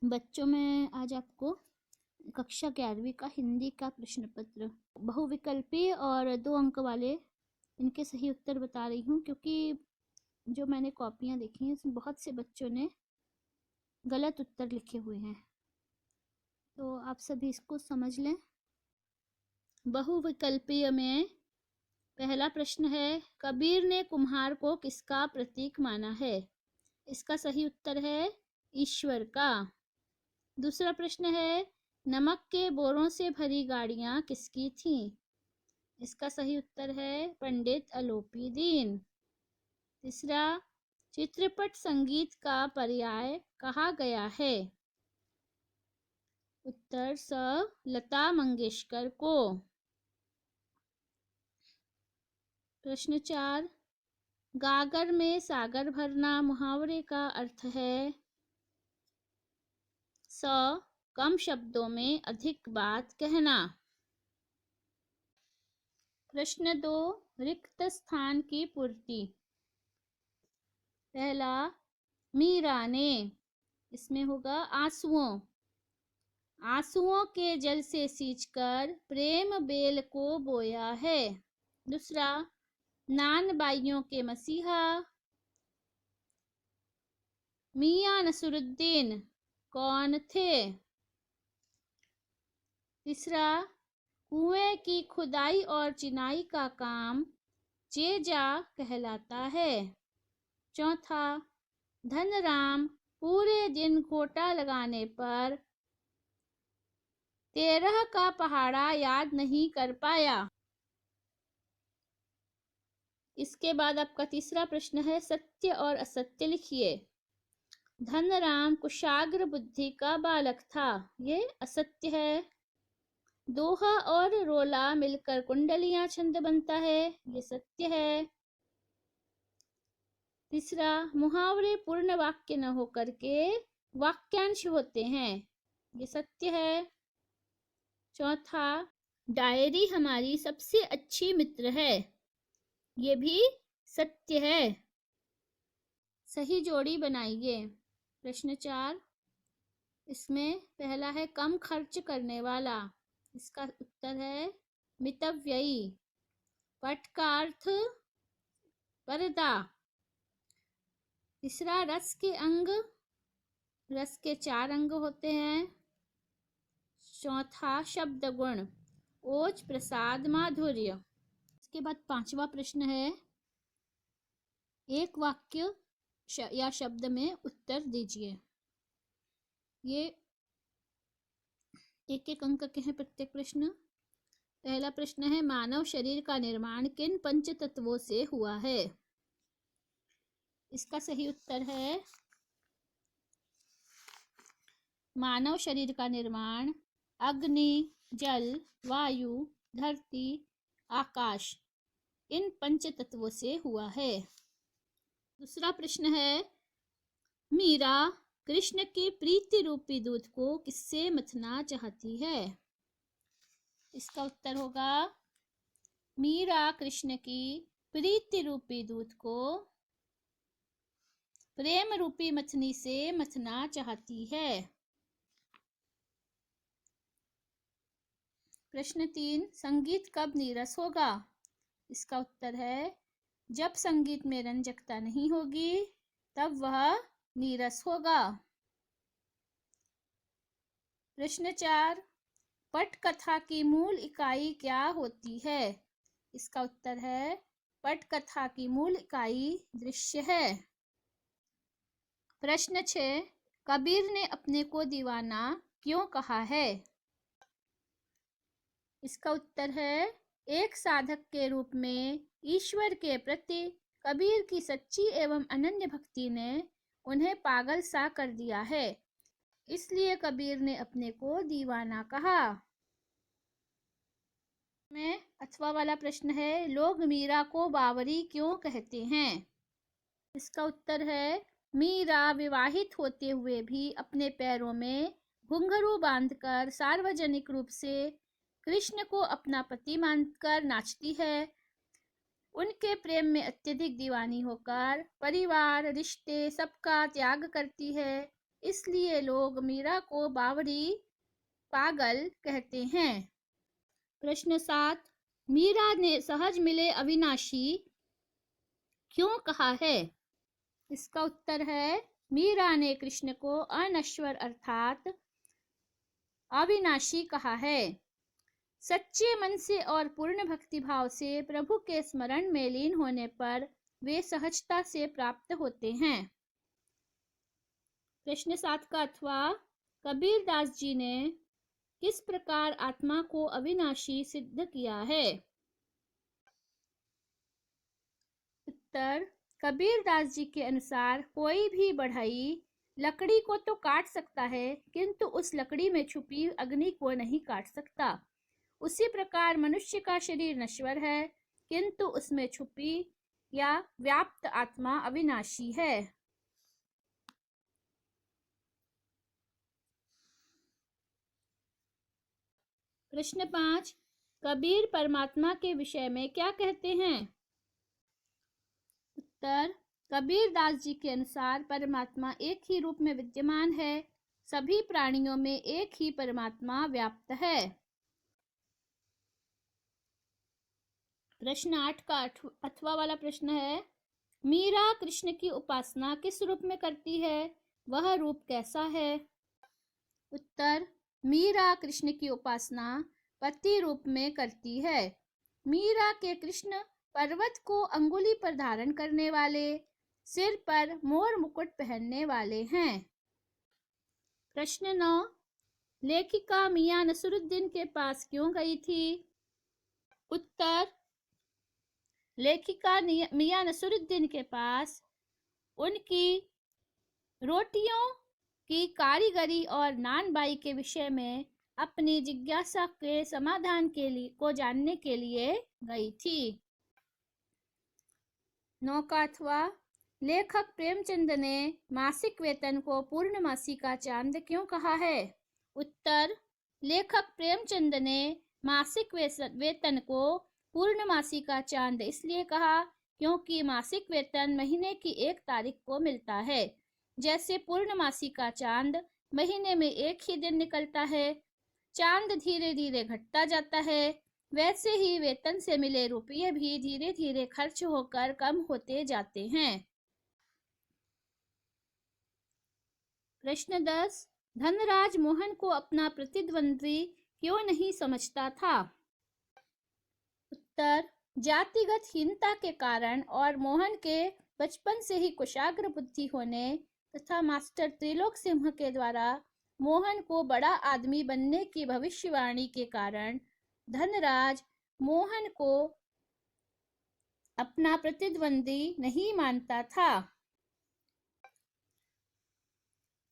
बच्चों, मैं आज आपको कक्षा 11वीं का हिंदी का प्रश्न पत्र बहुविकल्पी और 2 अंक वाले इनके सही उत्तर बता रही हूँ, क्योंकि जो मैंने कॉपियाँ देखी हैं उसमें बहुत से बच्चों ने गलत उत्तर लिखे हुए हैं, तो आप सभी इसको समझ लें। बहुविकल्पीय में पहला प्रश्न है, कबीर ने कुम्हार को किसका प्रतीक माना है? इसका सही उत्तर है ईश्वर का। दूसरा प्रश्न है, नमक के बोरों से भरी गाड़ियां किसकी थीं? इसका सही उत्तर है पंडित अलोपी दीन। तीसरा, चित्रपट संगीत का पर्याय कहा गया है? उत्तर स, लता मंगेशकर को। प्रश्न 4, गागर में सागर भरना मुहावरे का अर्थ है? स, कम शब्दों में अधिक बात कहना। प्रश्न 2, रिक्त स्थान की पूर्ति। पहला, मीरा ने, इसमें होगा आंसुओं। आंसुओं के जल से सींचकर प्रेम बेल को बोया है। दूसरा, नान बाइयों के मसीहा मियां नसरुद्दीन कौन थे? तीसरा, कुएं की खुदाई और चिनाई का काम जेजा कहलाता है। चौथा, धनराम पूरे दिन गोटा लगाने पर 13 का पहाड़ा याद नहीं कर पाया। इसके बाद आपका तीसरा प्रश्न है, सत्य और असत्य लिखिए। धनराम कुशाग्र बुद्धि का बालक था, ये असत्य है। दोहा और रोला मिलकर कुंडलियां छंद बनता है, ये सत्य है। तीसरा, मुहावरे पूर्ण वाक्य न होकर के वाक्यांश होते हैं, ये सत्य है। चौथा, डायरी हमारी सबसे अच्छी मित्र है, ये भी सत्य है। सही जोड़ी बनाइए। प्रश्न 4, इसमें पहला है कम खर्च करने वाला, इसका उत्तर है मितव्ययी। पट का अर्थ पर्दा। तीसरा, रस के अंग, रस के 4 अंग होते हैं। चौथा, शब्द गुण, ओज प्रसाद माधुर्य। इसके बाद 5वां प्रश्न है, एक वाक्य या शब्द में उत्तर दीजिए। ये एक एक अंक के हैं प्रत्येक प्रश्न। पहला प्रश्न है, मानव शरीर का निर्माण किन पंच तत्वों से हुआ है? इसका सही उत्तर है, मानव शरीर का निर्माण अग्नि, जल, वायु, धरती, आकाश, इन पंच तत्वों से हुआ है। दूसरा प्रश्न है, मीरा कृष्ण की प्रीति रूपी दूध को किससे मथना चाहती है? इसका उत्तर होगा, मीरा कृष्ण की प्रीति रूपी दूध को प्रेम रूपी मथनी से मथना चाहती है। प्रश्न 3, संगीत कब नीरस होगा? इसका उत्तर है, जब संगीत में रंजकता नहीं होगी तब वह नीरस होगा। प्रश्न 4, पटकथा की मूल इकाई क्या होती है? इसका उत्तर है, पटकथा की मूल इकाई दृश्य है। प्रश्न 6, कबीर ने अपने को दीवाना क्यों कहा है? इसका उत्तर है, एक साधक के रूप में ईश्वर के प्रति कबीर की सच्ची एवं अनन्य भक्ति ने उन्हें पागल सा कर दिया है, इसलिए कबीर ने अपने को दीवाना कहा। में अथवा वाला प्रश्न है, लोग मीरा को बावरी क्यों कहते हैं? इसका उत्तर है, मीरा विवाहित होते हुए भी अपने पैरों में घुंघरू बांधकर सार्वजनिक रूप से कृष्ण को अपना पति मानकर नाचती है। उनके प्रेम में अत्यधिक दीवानी होकर परिवार, रिश्ते सबका त्याग करती है। इसलिए लोग मीरा को बावरी पागल कहते हैं। प्रश्न 7, मीरा ने सहज मिले अविनाशी क्यों कहा है? इसका उत्तर है, मीरा ने कृष्ण को अनश्वर अर्थात अविनाशी कहा है। सच्चे मन से और पूर्ण भक्ति भाव से प्रभु के स्मरण में लीन होने पर वे सहजता से प्राप्त होते हैं। प्रश्न 7 का अथवा, कबीर दास जी ने किस प्रकार आत्मा को अविनाशी सिद्ध किया है? उत्तर, कबीर दास जी के अनुसार कोई भी बढ़ई लकड़ी को तो काट सकता है किंतु उस लकड़ी में छुपी अग्नि को नहीं काट सकता। उसी प्रकार मनुष्य का शरीर नश्वर है किंतु उसमें छुपी या व्याप्त आत्मा अविनाशी है। प्रश्न 5, कबीर परमात्मा के विषय में क्या कहते हैं? उत्तर, कबीर दास जी के अनुसार परमात्मा एक ही रूप में विद्यमान है। सभी प्राणियों में एक ही परमात्मा व्याप्त है। प्रश्न 8 का अथवा वाला प्रश्न है, मीरा कृष्ण की उपासना किस रूप में करती है? वह रूप कैसा है? उत्तर, मीरा कृष्ण की उपासना पति रूप में करती है। मीरा के कृष्ण पर्वत को अंगुली पर धारण करने वाले, सिर पर मोर मुकुट पहनने वाले हैं। प्रश्न 9, लेखिका मियां नसरुद्दीन के पास क्यों गई थी? उत्तर, लेखिका मियां नसरुद्दीन के पास उनकी रोटियों की कारीगरी और नानबाई के विषय में अपनी जिज्ञासा के समाधान के लिए को जानने के लिए गई थी। 9 का अथवा, लेखक प्रेमचंद ने मासिक वेतन को पूर्णमासी का चांद क्यों कहा है? उत्तर, लेखक प्रेमचंद ने मासिक वेतन को पूर्णमासी का चांद इसलिए कहा क्योंकि मासिक वेतन महीने की 1 तारीख को मिलता है। जैसे पूर्णमासी का चांद महीने में 1 ही दिन निकलता है, चांद धीरे धीरे घटता जाता है, वैसे ही वेतन से मिले रुपये भी धीरे धीरे खर्च होकर कम होते जाते हैं। प्रश्न 10, धनराज मोहन को अपना प्रतिद्वंद्वी क्यों नहीं समझता था? उत्तर, जातिगत हीनता के कारण और मोहन के बचपन से ही कुशाग्र बुद्धि होने तथा मास्टर त्रिलोक सिंह के द्वारा मोहन को बड़ा आदमी बनने की भविष्यवाणी के कारण धनराज मोहन को अपना प्रतिद्वंदी नहीं मानता था।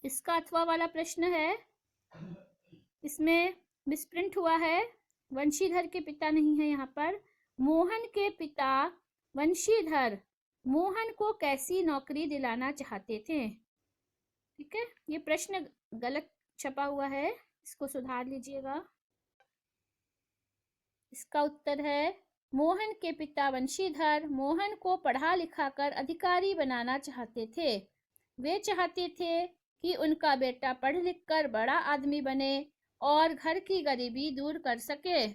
इसका अथवा वाला प्रश्न है, इसमें मिसप्रिंट हुआ है, वंशीधर के पिता नहीं है यहाँ पर। मोहन के पिता वंशीधर मोहन को कैसी नौकरी दिलाना चाहते थे? ठीक है, ये प्रश्न गलत छपा हुआ है, इसको सुधार लीजिएगा। इसका उत्तर है, मोहन के पिता वंशीधर मोहन को पढ़ा लिखा कर अधिकारी बनाना चाहते थे। वे चाहते थे कि उनका बेटा पढ़ लिख कर बड़ा आदमी बने और घर की गरीबी दूर कर सके।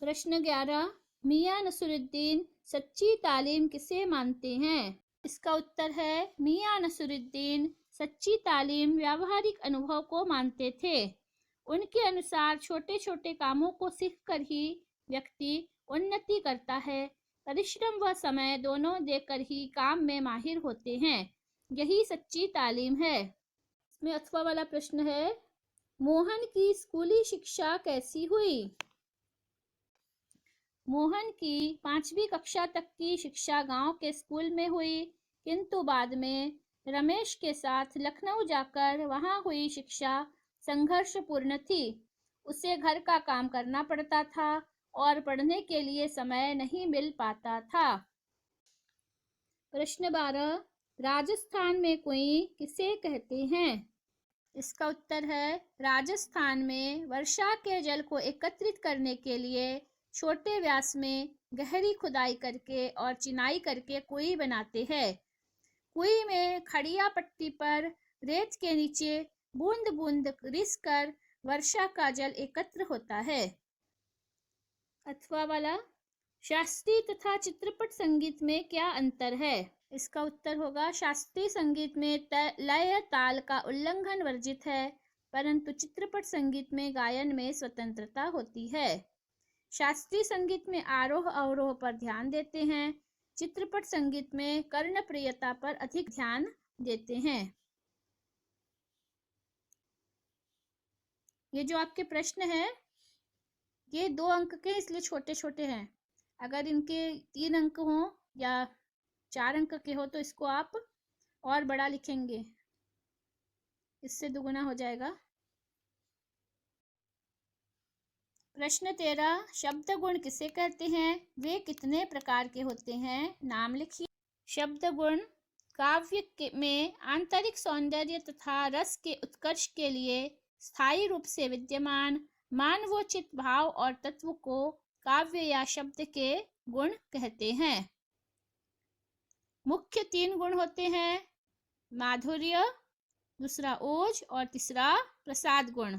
प्रश्न 11, मियां नसरुद्दीन सच्ची तालीम किसे मानते हैं? इसका उत्तर है, मियां नसरुद्दीन सच्ची तालीम व्यावहारिक अनुभव को मानते थे। उनके अनुसार छोटे छोटे कामों को सीखकर ही व्यक्ति उन्नति करता है। परिश्रम व समय दोनों देकर ही काम में माहिर होते हैं, यही सच्ची तालीम है। इसमें अथवा वाला प्रश्न है, मोहन की स्कूली शिक्षा कैसी हुई? मोहन की 5वीं कक्षा तक की शिक्षा गांव के स्कूल में हुई, किंतु बाद में रमेश के साथ लखनऊ जाकर वहां हुई शिक्षा संघर्षपूर्ण थी। उसे घर का काम करना पड़ता था और पढ़ने के लिए समय नहीं मिल पाता था। प्रश्न 12, राजस्थान में कुएं किसे कहते हैं? इसका उत्तर है, राजस्थान में वर्षा के जल को एकत्रित करने के लिए छोटे व्यास में गहरी खुदाई करके और चिनाई करके कुएं बनाते हैं। कुएं में खड़िया पट्टी पर रेत के नीचे बूंद बूंद रिस कर वर्षा का जल एकत्र होता है। अथवा वाला, शास्त्रीय तथा चित्रपट संगीत में क्या अंतर है? इसका उत्तर होगा शास्त्रीय संगीत में लय ताल का उल्लंघन वर्जित है, परंतु चित्रपट संगीत में गायन में स्वतंत्रता होती है। शास्त्रीय संगीत में आरोह अवरोह पर ध्यान देते हैं, चित्रपट संगीत में कर्णप्रियता पर अधिक ध्यान देते हैं। ये जो आपके प्रश्न है ये 2 अंक के इसलिए छोटे छोटे हैं। अगर इनके 3 अंक हो या 4 अंक के हो तो इसको आप और बड़ा लिखेंगे, इससे दुगुना हो जाएगा। प्रश्न 13, शब्द गुण किसे कहते हैं? वे कितने प्रकार के होते हैं? नाम लिखिए। शब्द गुण काव्य में आंतरिक सौंदर्य तथा रस के उत्कर्ष के लिए स्थायी रूप से विद्यमान मानवोचित भाव और तत्व को काव्य या शब्द के गुण कहते हैं। मुख्य 3 गुण होते हैं, माधुर्य, दूसरा ओज और तीसरा प्रसाद गुण।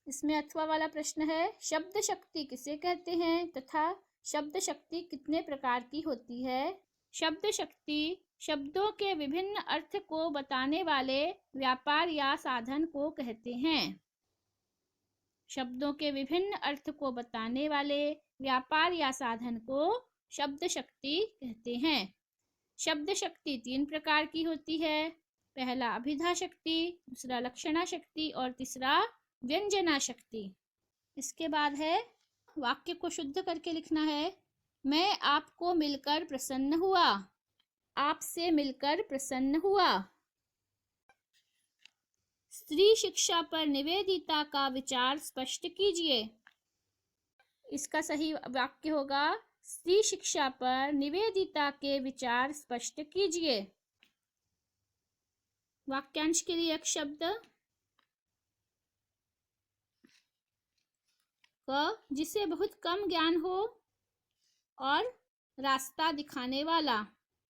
इसमें अथवा वाला प्रश्न है, शब्द शक्ति किसे कहते हैं तथा शब्द शक्ति कितने प्रकार की होती है? शब्द शक्ति शब्दों के विभिन्न अर्थ को बताने वाले व्यापार या साधन को कहते हैं। शब्दों के विभिन्न अर्थ को बताने वाले व्यापार या साधन को शब्द शक्ति कहते हैं। शब्द शक्ति 3 प्रकार की होती है, पहला अभिधा शक्ति, दूसरा लक्षणा शक्ति और तीसरा व्यंजना शक्ति। इसके बाद है वाक्य को शुद्ध करके लिखना है। मैं आपको मिलकर प्रसन्न हुआ, आपसे मिलकर प्रसन्न हुआ। स्त्री शिक्षा पर निवेदिता का विचार स्पष्ट कीजिए। इसका सही वाक्य होगा, स्त्री शिक्षा पर निवेदिता के विचार स्पष्ट कीजिए। वाक्यांश के लिए एक शब्द क, जिसे बहुत कम ज्ञान हो और रास्ता दिखाने वाला।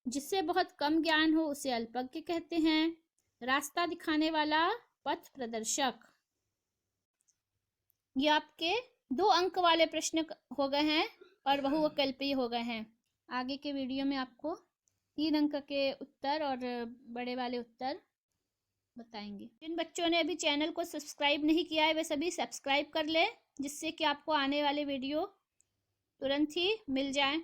जिसे बहुत कम ज्ञान हो उसे अल्पज्ञ कहते हैं, रास्ता दिखाने वाला पथ प्रदर्शक। ये आपके 2 अंक वाले प्रश्न हो गए हैं और बहुविकल्पीय हो गए हैं। आगे के वीडियो में आपको 3 अंक के उत्तर और बड़े वाले उत्तर बताएंगे। जिन बच्चों ने अभी चैनल को सब्सक्राइब नहीं किया है वे सभी सब्सक्राइब कर लें, जिससे कि आपको आने वाले वीडियो तुरंत ही मिल जाए।